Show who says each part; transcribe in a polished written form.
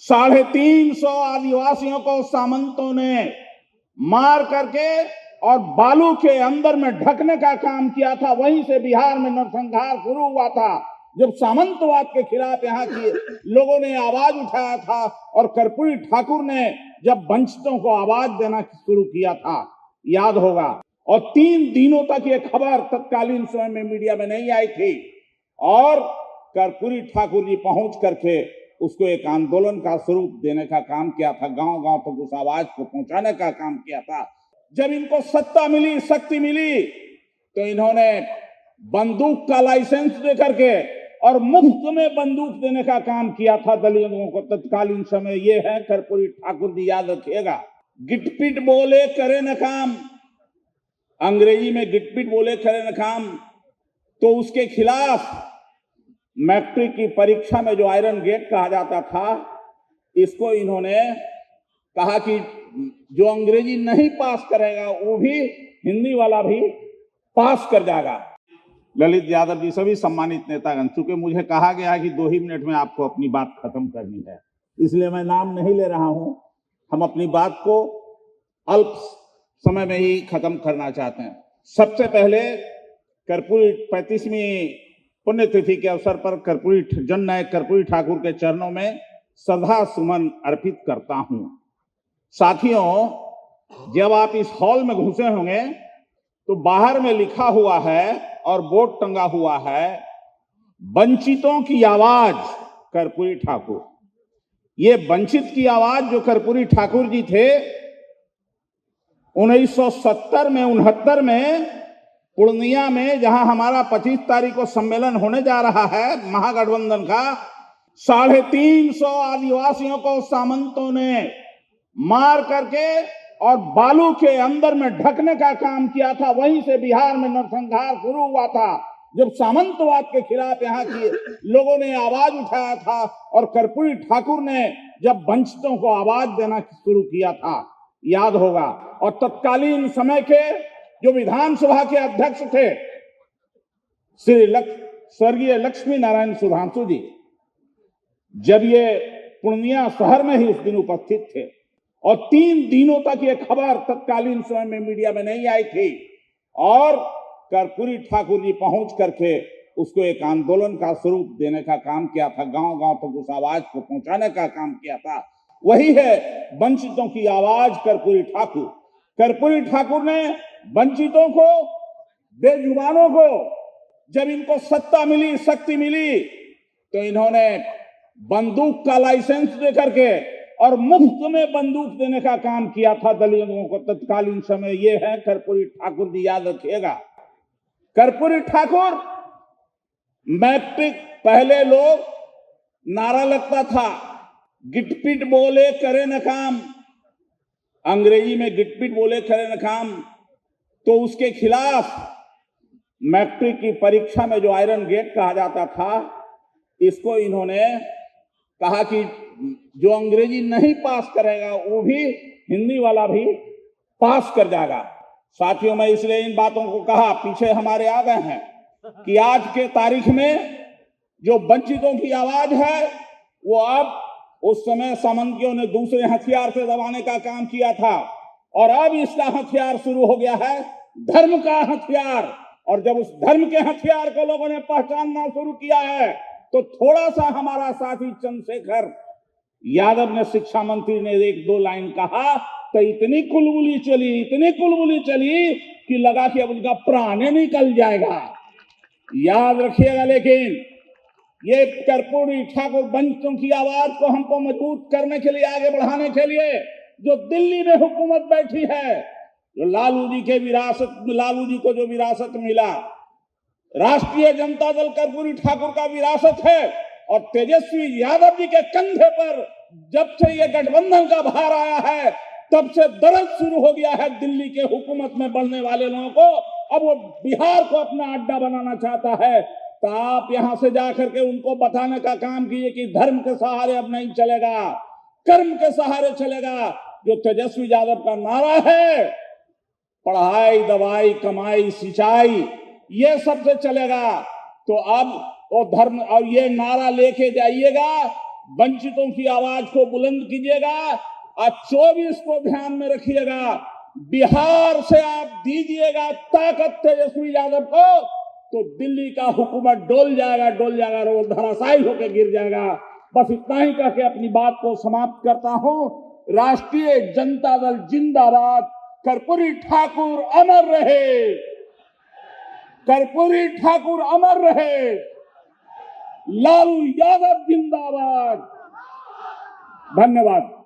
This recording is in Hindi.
Speaker 1: 350 आदिवासियों को सामंतों ने मार करके और बालू के अंदर में ढकने का काम किया था। वहीं से बिहार में नरसंहार शुरू हुआ था, जब सामंतवाद के खिलाफ यहाँ के लोगों ने आवाज उठाया था और कर्पूरी ठाकुर ने जब वंचितों को आवाज देना शुरू किया था, याद होगा। और 3 दिनों तक ये खबर तत्कालीन समय में मीडिया में नहीं आई थी और कर्पूरी ठाकुर जी पहुंच करके उसको एक आंदोलन का स्वरूप देने का काम किया था, गांव-गांव तक उस आवाज को पहुंचाने का काम किया था। जब इनको सत्ता मिली, शक्ति मिली, तो इन्होंने बंदूक का लाइसेंस दे करके और मुफ्त में बंदूक देने का काम किया था दलितों को तत्कालीन समय। ये है कर्पूरी ठाकुर जी, याद रखिएगा। गिटपिट बोले करे न काम, अंग्रेजी में गिटपिट बोले करे न काम, तो उसके खिलाफ मैट्रिक की परीक्षा में जो आयरन गेट कहा जाता था, इसको इन्होंने कहा कि जो अंग्रेजी नहीं पास करेगा वो भी हिंदी वाला भी पास कर जाएगा। ललित यादव जी, सभी सम्मानित नेतागण, चूंकि मुझे कहा गया है कि 2 ही मिनट में आपको अपनी बात खत्म करनी है, इसलिए मैं नाम नहीं ले रहा हूं। हम अपनी बात को अल्प समय में ही खत्म करना चाहते हैं। सबसे पहले कर्पूरी 35वीं पुण्यतिथि के अवसर पर जननायक कर्पूरी ठाकुर के चरणों में श्रद्धा सुमन अर्पित करता हूं। साथियों, जब आप इस हॉल में घुसे होंगे तो बाहर में लिखा हुआ है और बोर्ड टंगा हुआ है, वंचितों की आवाज कर्पूरी ठाकुर। ये वंचित की आवाज जो कर्पूरी ठाकुर जी थे, 1970 में 69 में पूर्णिया में, जहां हमारा 25 तारीख को सम्मेलन होने जा रहा है महागठबंधन का, 350 आदिवासियों को सामंतों ने मार करके और बालू के अंदर में ढकने का काम किया था। वहीं से बिहार में नरसंहार शुरू हुआ था, जब सामंतवाद के खिलाफ यहाँ के लोगों ने आवाज उठाया था और कर्पूरी ठाकुर ने जब वंचितों को आवाज देना शुरू किया था, याद होगा। और तत्कालीन समय के जो विधानसभा के अध्यक्ष थे स्वर्गीय लक्ष्मी नारायण सुधांशु जी, जब ये पूर्णिया शहर में ही उस दिन उपस्थित थे और 3 दिनों तक ये खबर तत्कालीन समय में मीडिया में नहीं आई थी और कर्पूरी ठाकुर जी पहुंच करके उसको एक आंदोलन का स्वरूप देने का काम किया था, गांव-गांव तक उस आवाज को पहुंचाने का काम किया था। वही है वंचितों की आवाज कर्पूरी ठाकुर। कर्पूरी ठाकुर ने वंचितों को, बेजुबानों को, जब इनको सत्ता मिली, शक्ति मिली, तो इन्होंने बंदूक का लाइसेंस दे करके और मुफ्त में बंदूक देने का काम किया था दलितों को तत्कालीन समय। ये है कर्पूरी ठाकुर जी, याद रखिएगा। कर्पूरी ठाकुर मैट्रिक पहले लोग नारा लगता था, गिटपिट बोले करे न काम, अंग्रेजी में गिटपिट बोले करे न काम, तो उसके खिलाफ मैट्रिक की परीक्षा में जो आयरन गेट कहा जाता था, इसको इन्होंने कहा कि जो अंग्रेजी नहीं पास करेगा वो भी हिंदी वाला भी पास कर जाएगा। साथियों, मैं इसलिए इन बातों को कहा, पीछे हमारे आ गए हैं, कि आज के तारीख में जो वंचितों की आवाज है वो अब, उस समय सामंतियों ने दूसरे हथियार से दबाने का काम किया था और अब इसका हथियार शुरू हो गया है, धर्म का हथियार। और जब उस धर्म के हथियार को लोगों ने पहचानना शुरू किया है, तो थोड़ा सा हमारा साथी चंद्रशेखर यादव ने, शिक्षा मंत्री ने 1-2 लाइन कहा तो इतनी कुलबुली चली कि लगा कि अब उनका प्राण निकल जाएगा, याद रखिएगा। लेकिन ये कर्पूरी ठाकुर वंचितों की आवाज को हमको मजबूत करने के लिए, आगे बढ़ाने के लिए, जो दिल्ली में हुकूमत बैठी है, जो लालू जी को जो विरासत मिला, राष्ट्रीय जनता दल कर्पूरी ठाकुर का विरासत है और तेजस्वी यादव जी के कंधे पर जब से ये गठबंधन का भार आया है, तब से दर्द शुरू हो गया है दिल्ली के हुकूमत में बढ़ने वाले लोगों को। अब वो बिहार को अपना अड्डा बनाना चाहता है, तो आप यहां से जाकर के उनको बताने का काम कीजिए कि धर्म के सहारे अब नहीं चलेगा, कर्म के सहारे चलेगा। जो तेजस्वी यादव का नारा है, पढ़ाई, दवाई, कमाई, सिंचाई, ये सब से चलेगा, तो अब वो धर्म और ये नारा लेके जाइएगा। वंचितों की आवाज को बुलंद कीजिएगा और 24 को ध्यान में रखिएगा। बिहार से आप दीजिएगा ताकत तेजस्वी यादव को तो दिल्ली का हुकूमत डोल जाएगा और वो धराशायी होकर गिर जाएगा। बस इतना ही कह के अपनी बात को समाप्त करता हूं। राष्ट्रीय जनता दल जिंदाबाद। कर्पूरी ठाकुर अमर रहे, कर्पूरी ठाकुर अमर रहे, लालू यादव जिंदाबाद। धन्यवाद।